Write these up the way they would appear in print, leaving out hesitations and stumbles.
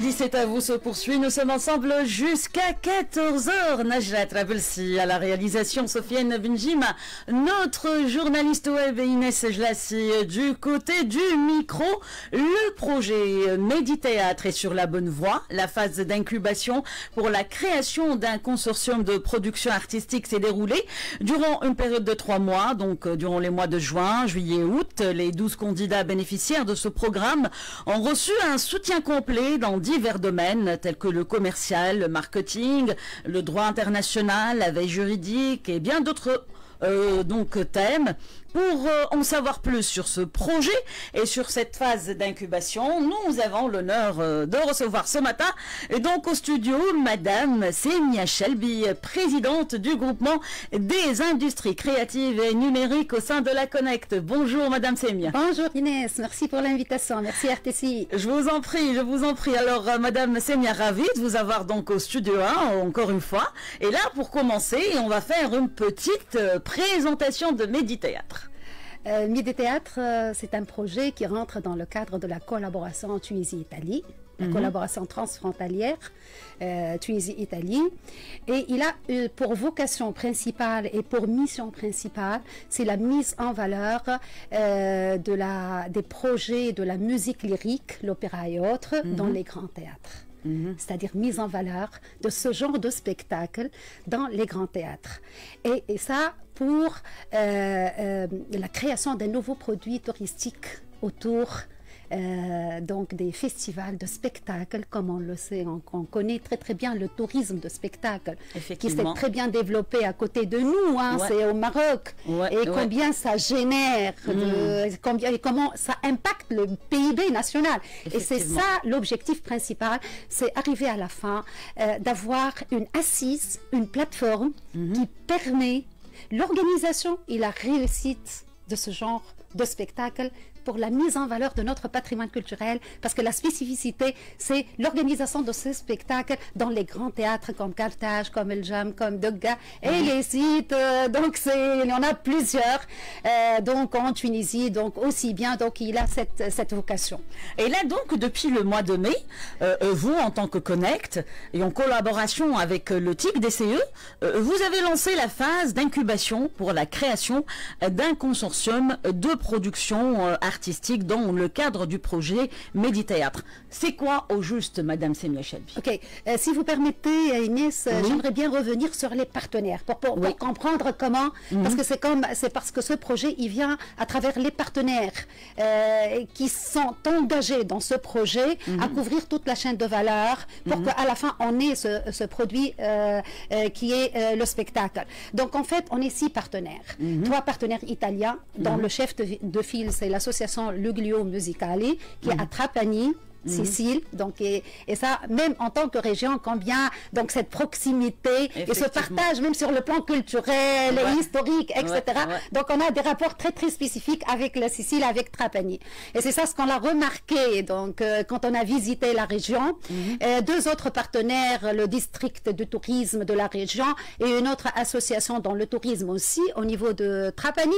Midi, c'est à vous, se poursuit. Nous sommes ensemble jusqu'à 14h. Najat Rabelsi à la réalisation, Sofiane Benjima, notre journaliste web et Inès Jlassi du côté du micro. Le projet Médithéâtre est sur la bonne voie. La phase d'incubation pour la création d'un consortium de production artistique s'est déroulée durant une période de 3 mois, donc durant les mois de juin, juillet, août. Les 12 candidats bénéficiaires de ce programme ont reçu un soutien complet dans divers domaines tels que le commercial, le marketing, le droit international, la veille juridique et bien d'autres thèmes. Pour en savoir plus sur ce projet et sur cette phase d'incubation, nous avons l'honneur de recevoir ce matin, et donc au studio, Madame Semia Chelbi, présidente du groupement des industries créatives et numériques au sein de la Connect. Bonjour Madame Semia. Bonjour Inès, merci pour l'invitation, merci RTCI. Je vous en prie, je vous en prie. Alors Madame Semia, ravie de vous avoir donc au studio 1, encore une fois. Et là, pour commencer, on va faire une petite présentation de Médithéâtre. Médithéâtre, c'est un projet qui rentre dans le cadre de la collaboration Tunisie-Italie, la collaboration transfrontalière Tunisie-Italie. Et il a pour vocation principale et pour mission principale, c'est la mise en valeur des projets de la musique lyrique, l'opéra et autres, dans les grands théâtres. C'est-à-dire mise en valeur de ce genre de spectacle dans les grands théâtres. Et ça pour la création d'un nouveau produit touristique autour donc des festivals de spectacles, comme on le sait, on connaît très bien le tourisme de spectacle qui s'est très bien développé à côté de nous, hein, c'est au Maroc, et combien ça génère, comment ça impacte le PIB national. Et c'est ça l'objectif principal, c'est arriver à la fin d'avoir une assise, une plateforme qui permet l'organisation et la réussite de ce genre de spectacle pour la mise en valeur de notre patrimoine culturel, parce que la spécificité, c'est l'organisation de ces spectacles dans les grands théâtres comme Carthage, comme El Jam, comme Dogga, et les sites, donc il y en a plusieurs, donc en Tunisie, donc aussi bien, donc il a cette vocation. Et là donc, depuis le mois de mai, vous en tant que Connect, et en collaboration avec le TIC DCE, vous avez lancé la phase d'incubation pour la création d'un consortium de production artistique dans le cadre du projet Médithéâtre. C'est quoi au juste, Madame Semia Chelbi? Ok, si vous permettez, Inès, j'aimerais bien revenir sur les partenaires pour comprendre comment, parce que c'est parce que ce projet, il vient à travers les partenaires qui sont engagés dans ce projet à couvrir toute la chaîne de valeur pour qu'à la fin, on ait ce produit qui est le spectacle. Donc, en fait, on est 6 partenaires. 3 partenaires italiens, dont le chef de file, c'est l'association Luglio Musicali, qui est à Trapani, Sicile, donc et ça, même en tant que région, combien donc cette proximité et ce partage, même sur le plan culturel, et historique, etc. Donc on a des rapports très spécifiques avec la Sicile, avec Trapani. Et c'est ça ce qu'on a remarqué donc quand on a visité la région. 2 autres partenaires, le district de tourisme de la région et une autre association dans le tourisme aussi au niveau de Trapani.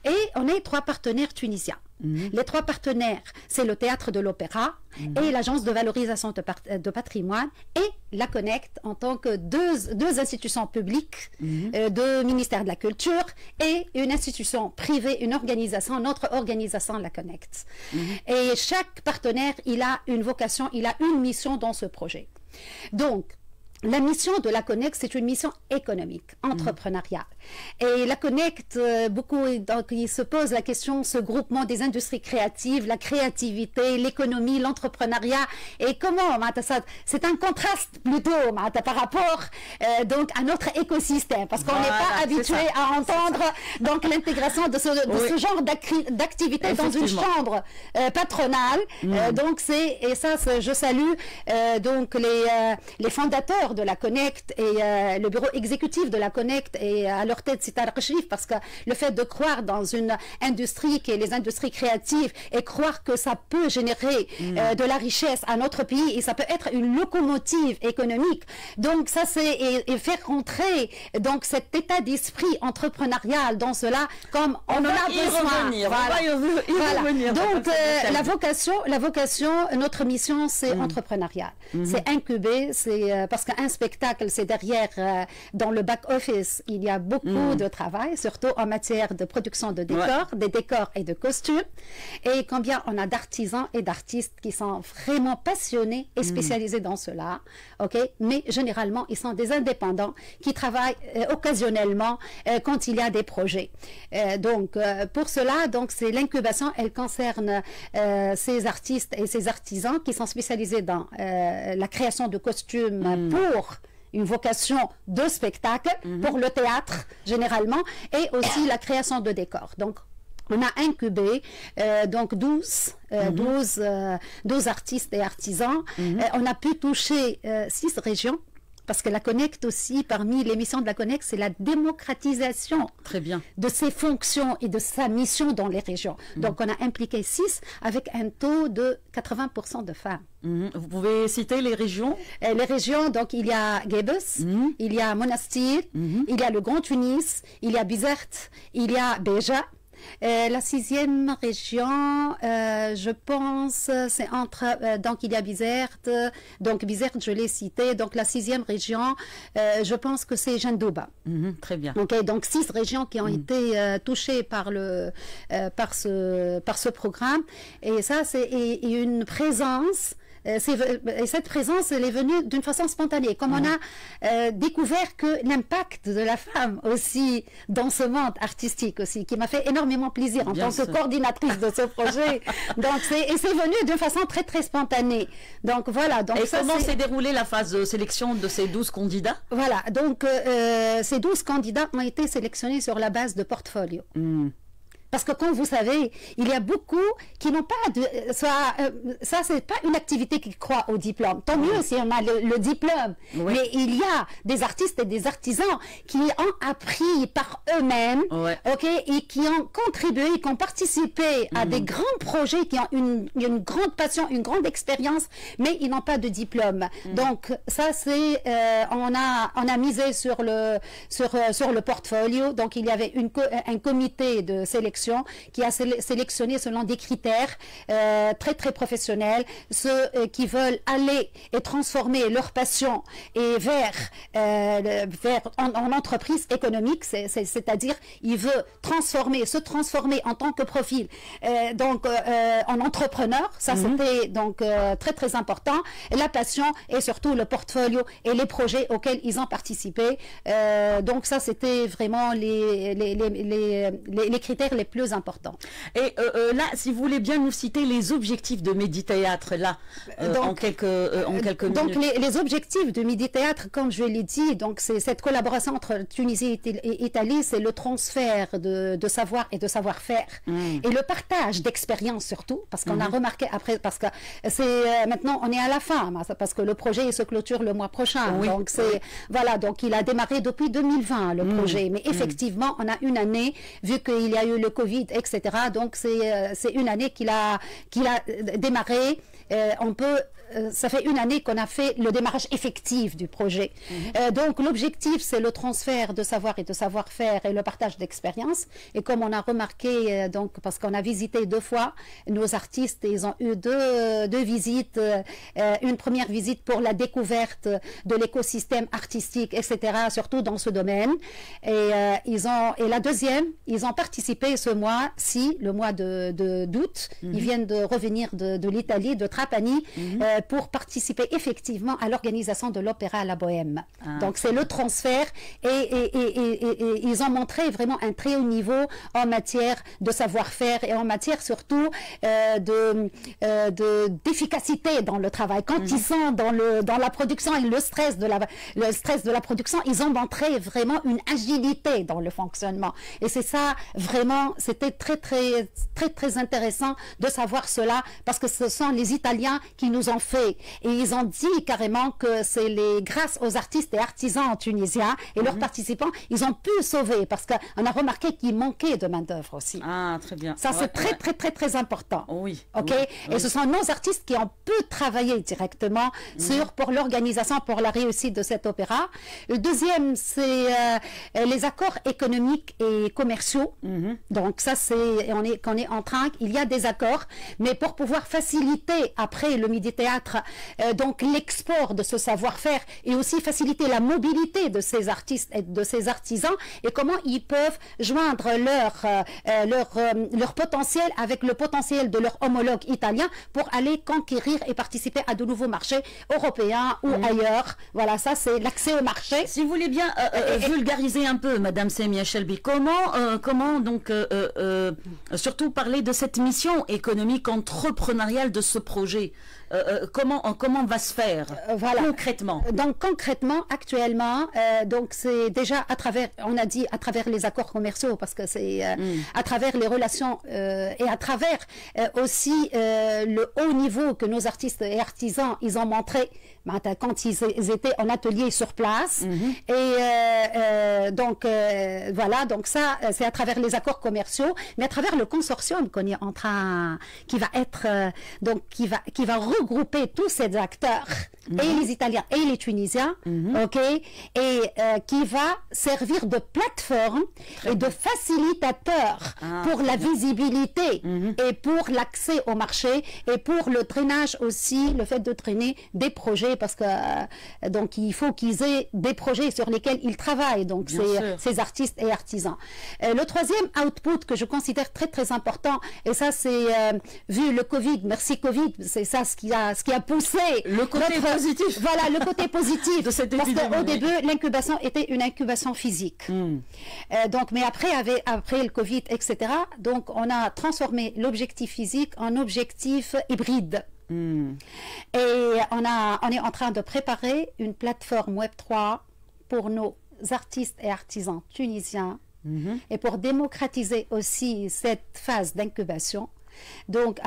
Et on est 3 partenaires tunisiens. Les 3 partenaires, c'est le Théâtre de l'Opéra et l'Agence de valorisation de patrimoine et la Connect en tant que deux institutions publiques de ministère de la Culture et une institution privée, une organisation, notre organisation, la Connect. Et chaque partenaire, il a une vocation, il a une mission dans ce projet. Donc, la mission de la Connect, c'est une mission économique, entrepreneuriale. Et la Connect, donc, il se pose la question, ce groupement des industries créatives, la créativité, l'économie, l'entrepreneuriat, et comment, c'est un contraste plutôt par rapport donc, à notre écosystème, parce qu'on n'est pas habitué à entendre donc l'intégration de ce genre d'activité dans une chambre patronale. Donc, je salue donc les fondateurs de la Connect et le bureau exécutif de la Connect et à leur tête Sitar Kachrif, parce que le fait de croire dans une industrie qui est les industries créatives et croire que ça peut générer de la richesse à notre pays et ça peut être une locomotive économique. Donc ça c'est et faire rentrer donc cet état d'esprit entrepreneurial dans cela comme on en a besoin. Voilà. Donc la vocation, notre mission c'est entrepreneurial. C'est incuber, c'est parce qu'un spectacle c'est derrière dans le back office il y a beaucoup de travail, surtout en matière de production de décors, des décors et de costumes. Et combien on a d'artisans et d'artistes qui sont vraiment passionnés et spécialisés dans cela, ok? Mais généralement, ils sont des indépendants qui travaillent occasionnellement quand il y a des projets. Donc, pour cela, donc c'est l'incubation, elle concerne ces artistes et ces artisans qui sont spécialisés dans la création de costumes pour une vocation de spectacle, pour le théâtre généralement, et aussi la création de décors. Donc, on a incubé donc 12 artistes et artisans. On a pu toucher 6 régions. Parce que la Connect aussi, parmi les missions de la Connect, c'est la démocratisation de ses fonctions et de sa mission dans les régions. Donc, on a impliqué 6 avec un taux de 80% de femmes. Vous pouvez citer les régions? Les régions, donc, il y a Gebes, il y a Monastir, il y a le Grand Tunis, il y a Bizerte, il y a Béja. La 6e région, je pense, c'est entre, donc il y a Bizerte, donc Bizerte, je l'ai cité, donc la 6e région, je pense que c'est Jendouba. Très bien. Okay, donc 6 régions qui ont été touchées par ce programme, et ça c'est une présence. Et cette présence, elle est venue d'une façon spontanée. Comme on a découvert que l'impact de la femme aussi dans ce monde artistique aussi, qui m'a fait énormément plaisir en tant que coordinatrice de ce projet. Donc c'est venu d'une façon très très spontanée. Donc voilà. Donc, et comment s'est déroulée la phase de sélection de ces 12 candidats? Voilà. Donc ces 12 candidats ont été sélectionnés sur la base de portfolio. Parce que, comme vous savez, il y a beaucoup qui n'ont pas de... ça, c'est pas une activité qui croit au diplôme. Tant mieux si on a le diplôme. Mais il y a des artistes et des artisans qui ont appris par eux-mêmes, et qui ont contribué, qui ont participé à des grands projets, qui ont une grande passion, une grande expérience, mais ils n'ont pas de diplôme. Donc, ça, c'est... on a misé sur le portfolio. Donc, il y avait un comité de sélection qui a sélectionné selon des critères très très professionnels, ceux qui veulent aller et transformer leur passion et vers en entreprise économique, c'est-à-dire il veut se transformer en tant que profil en entrepreneur. Ça c'était donc très très important, la passion et surtout le portfolio et les projets auxquels ils ont participé. Donc ça c'était vraiment les critères les plus importants. Et là, si vous voulez bien nous citer les objectifs de Midi-Théâtre, là, en quelques minutes. Donc, les objectifs de Midi-Théâtre, comme je l'ai dit, donc c'est cette collaboration entre Tunisie et Italie, c'est le transfert de savoir et de savoir-faire. Et le partage d'expérience surtout, parce qu'on a remarqué après, parce que c'est maintenant, on est à la fin, parce que le projet se clôture le mois prochain. Donc, voilà, donc il a démarré depuis 2020, le projet. Mais effectivement, on a une année, vu qu'il y a eu le Covid, etc. Donc c'est une année qu'il a démarré. Ça fait une année qu'on a fait le démarrage effectif du projet. Donc l'objectif c'est le transfert de savoir et de savoir-faire et le partage d'expérience. Et comme on a remarqué, donc parce qu'on a visité 2 fois, nos artistes, ils ont eu deux visites. Une première visite pour la découverte de l'écosystème artistique, etc. Surtout dans ce domaine. Et la deuxième, ils ont participé ce mois-ci, le mois d'août. Ils viennent de revenir de l'Italie, de Trapani, pour participer effectivement à l'organisation de l'Opéra à la Bohème. Donc c'est le transfert et ils ont montré vraiment un très haut niveau en matière de savoir-faire et en matière surtout d'efficacité dans le travail. Quand ils sont dans la production et le stress de la production, ils ont montré vraiment une agilité dans le fonctionnement. Et c'est ça vraiment c'était très intéressant de savoir cela, parce que ce sont les Italiens qui nous ont fait. Et ils ont dit carrément que c'est grâce aux artistes et artisans tunisiens et leurs participants, ils ont pu sauver, parce qu'on a remarqué qu'il manquait de main-d'œuvre aussi. Ah, très bien. Ça, c'est très important. Oui. OK? Oui. Et ce sont nos artistes qui ont pu travailler directement pour l'organisation, pour la réussite de cet opéra. Le deuxième, c'est les accords économiques et commerciaux. Donc ça, on est en train, il y a des accords, mais pour pouvoir faciliter après le Midi Théâtre, donc l'export de ce savoir-faire, et aussi faciliter la mobilité de ces artistes et de ces artisans, et comment ils peuvent joindre leur potentiel avec le potentiel de leur homologue italien pour aller conquérir et participer à de nouveaux marchés européens ou ailleurs. Voilà, ça c'est l'accès au marché. Si vous voulez bien vulgariser un peu, Madame Semia Chelbi, comment donc surtout parler de cette mission économique entrepreneuriale de ce projet, comment va se faire concrètement? Donc concrètement, actuellement, donc c'est déjà à travers, on a dit à travers les accords commerciaux, parce que c'est à travers les relations et à travers aussi le haut niveau que nos artistes et artisans, ils ont montré quand ils étaient en atelier sur place. Et donc voilà, donc ça c'est à travers les accords commerciaux, mais à travers le consortium qu'on est en train, qui va être donc qui va regrouper tous ces acteurs, et les Italiens et les Tunisiens, ok, et qui va servir de plateforme et de facilitateur pour la visibilité et pour l'accès au marché, et pour le drainage aussi, le fait de traîner des projets, parce que donc il faut qu'ils aient des projets sur lesquels ils travaillent, donc ces artistes et artisans. Le troisième output que je considère très important, et ça c'est vu le Covid, merci Covid, c'est ça ce qui a poussé le côté positif. Voilà, le côté positif de cette parce épidémie. qu'au début l'incubation était une incubation physique. Donc, mais après le Covid, etc. Donc on a transformé l'objectif physique en objectif hybride. Et on est en train de préparer une plateforme Web3 pour nos artistes et artisans tunisiens, et pour démocratiser aussi cette phase d'incubation, donc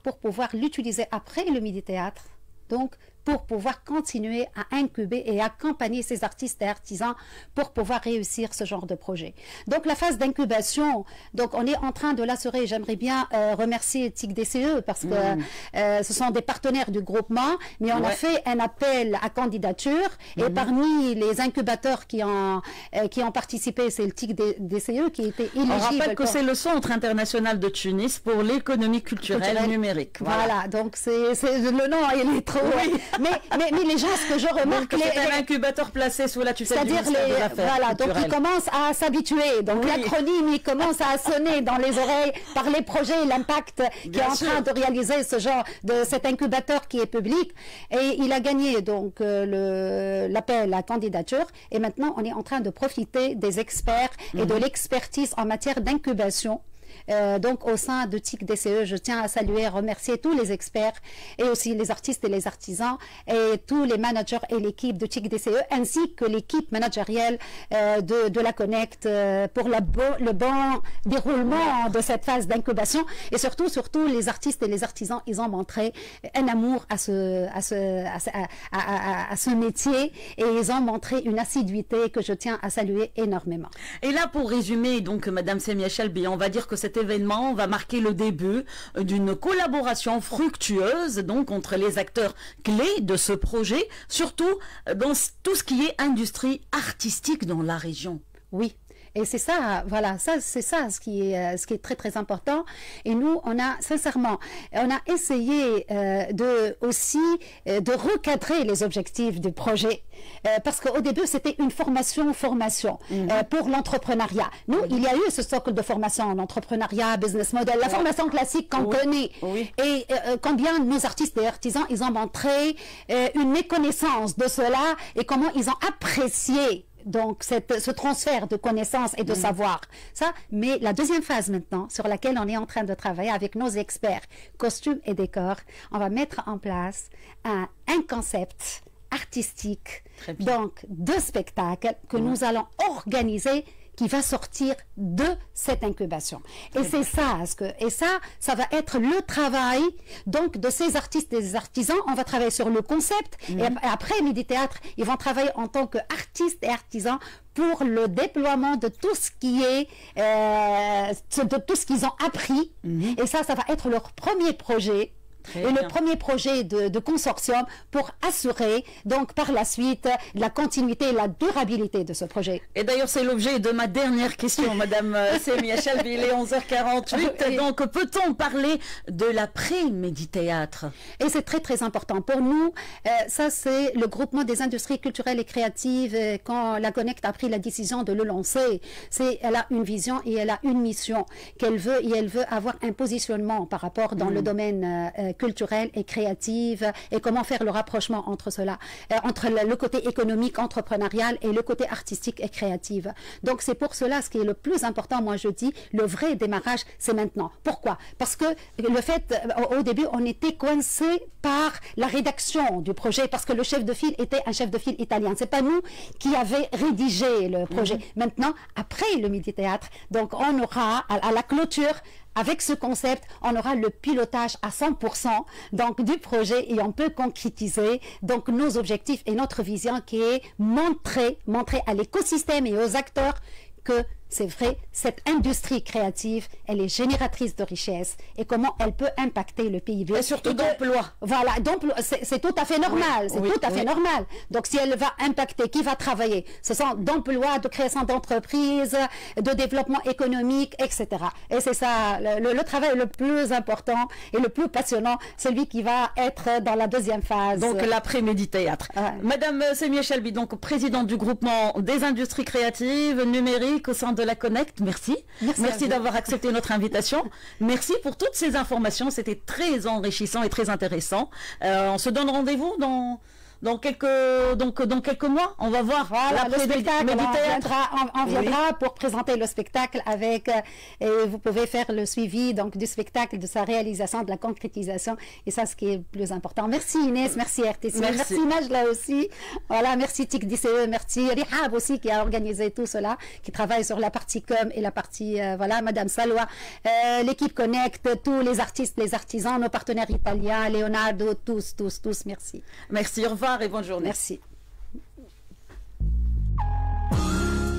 pour pouvoir l'utiliser après le Midi Théâtre, donc pour pouvoir continuer à incuber et accompagner ces artistes et artisans pour pouvoir réussir ce genre de projet. Donc la phase d'incubation, donc on est en train de l'assurer. J'aimerais bien remercier TIC DCE, parce que ce sont des partenaires du groupement, mais on a fait un appel à candidature, et parmi les incubateurs qui ont participé, c'est le TIC DCE qui était éligible. On rappelle que c'est le Centre international de Tunis pour l'économie culturelle numérique. Voilà, donc le nom il est trop... Mais les gens, ce que je remarque... C'est un incubateur placé sous la tutelle du ministère de l'Affaires Voilà, donc ils commencent à s'habituer. Donc l'acronyme, il commence à sonner dans les oreilles par les projets, l'impact qui est en train de réaliser cet incubateur qui est public. Et il a gagné donc l'appel à candidature. Et maintenant, on est en train de profiter des experts et de l'expertise en matière d'incubation. Donc au sein de TIC DCE, je tiens à saluer et remercier tous les experts, et aussi les artistes et les artisans, et tous les managers et l'équipe de TIC DCE, ainsi que l'équipe managériale de la Connect pour le bon déroulement de cette phase d'incubation. Et surtout les artistes et les artisans, ils ont montré un amour à ce métier, et ils ont montré une assiduité que je tiens à saluer énormément. Et là, pour résumer, donc Madame Semia Chelbi, on va dire que cet événement va marquer le début d'une collaboration fructueuse donc entre les acteurs clés de ce projet, surtout dans tout ce qui est industrie artistique dans la région. Oui. Et c'est ça, voilà, c'est ça ce qui est très important. Et nous, on a essayé de recadrer les objectifs du projet, parce qu'au début c'était une formation pour l'entrepreneuriat. Nous, il y a eu ce socle de formation en entrepreneuriat, business model, la formation classique qu'on connaît. Et combien nos artistes et artisans, ils ont montré une méconnaissance de cela, et comment ils ont apprécié donc ce transfert de connaissances et de savoir. Mais la deuxième phase maintenant, sur laquelle on est en train de travailler avec nos experts costumes et décors, on va mettre en place un concept artistique, donc de spectacle que nous allons organiser, qui va sortir de cette incubation. Et c'est ça, ça va être le travail donc de ces artistes et des artisans. On va travailler sur le concept et après Midi Théâtre, ils vont travailler en tant qu'artistes et artisans pour le déploiement de tout ce qui est, de tout ce qu'ils ont appris. Et ça va être leur premier projet. Le premier projet de consortium pour assurer donc par la suite la continuité et la durabilité de ce projet. Et d'ailleurs c'est l'objet de ma dernière question, Madame Semia Chalbi, il est 11h48, donc peut-on parler de l'après-Midi Théâtre? Et c'est très très important pour nous, ça c'est le groupement des industries culturelles et créatives, quand la Connect a pris la décision de le lancer, elle a une vision et elle a une mission qu'elle veut, et elle veut avoir un positionnement par rapport dans le domaine culturelle et créative, et comment faire le rapprochement entre cela, entre le côté économique, entrepreneurial et le côté artistique et créatif. Donc c'est pour cela ce qui est le plus important, moi je dis, le vrai démarrage c'est maintenant. Pourquoi? Parce que le fait, au début on était coincé par la rédaction du projet, parce que le chef de file était un chef de file italien. C'est pas nous qui avions rédigé le projet. Maintenant, après le Midi Théâtre, donc on aura à la clôture, avec ce concept, on aura le pilotage à 100% donc, du projet, et on peut concrétiser donc, nos objectifs et notre vision qui est montrer à l'écosystème et aux acteurs que c'est vrai, cette industrie créative, elle est génératrice de richesse, et comment elle peut impacter le PIB. Et surtout d'emploi. Voilà, c'est tout à fait normal, fait normal. Donc si elle va impacter, qui va travailler? Ce sont d'emplois, de création d'entreprises, de développement économique, etc. Et c'est ça, le travail le plus important et le plus passionnant, celui qui va être dans la deuxième phase. Donc l'après-Midi Théâtre. Madame Semia Chalbi, donc présidente du groupement des industries créatives numériques au sein de la Connect, merci d'avoir accepté notre invitation, merci pour toutes ces informations, c'était très enrichissant et très intéressant. On se donne rendez-vous dans quelques mois, on va voir. Voilà, le spectacle, on viendra pour présenter le spectacle avec, et vous pouvez faire le suivi donc, du spectacle, de sa réalisation, de la concrétisation, et ça, ce qui est le plus important. Merci Inès, merci RTC, merci Najla aussi, voilà, merci TIC DCE, merci Rihab aussi qui a organisé tout cela, qui travaille sur la partie com et la partie, voilà, Madame Salwa, l'équipe Connect, tous les artistes, les artisans, nos partenaires italiens, Leonardo, tous, merci. Merci, au revoir et bonne journée. Merci.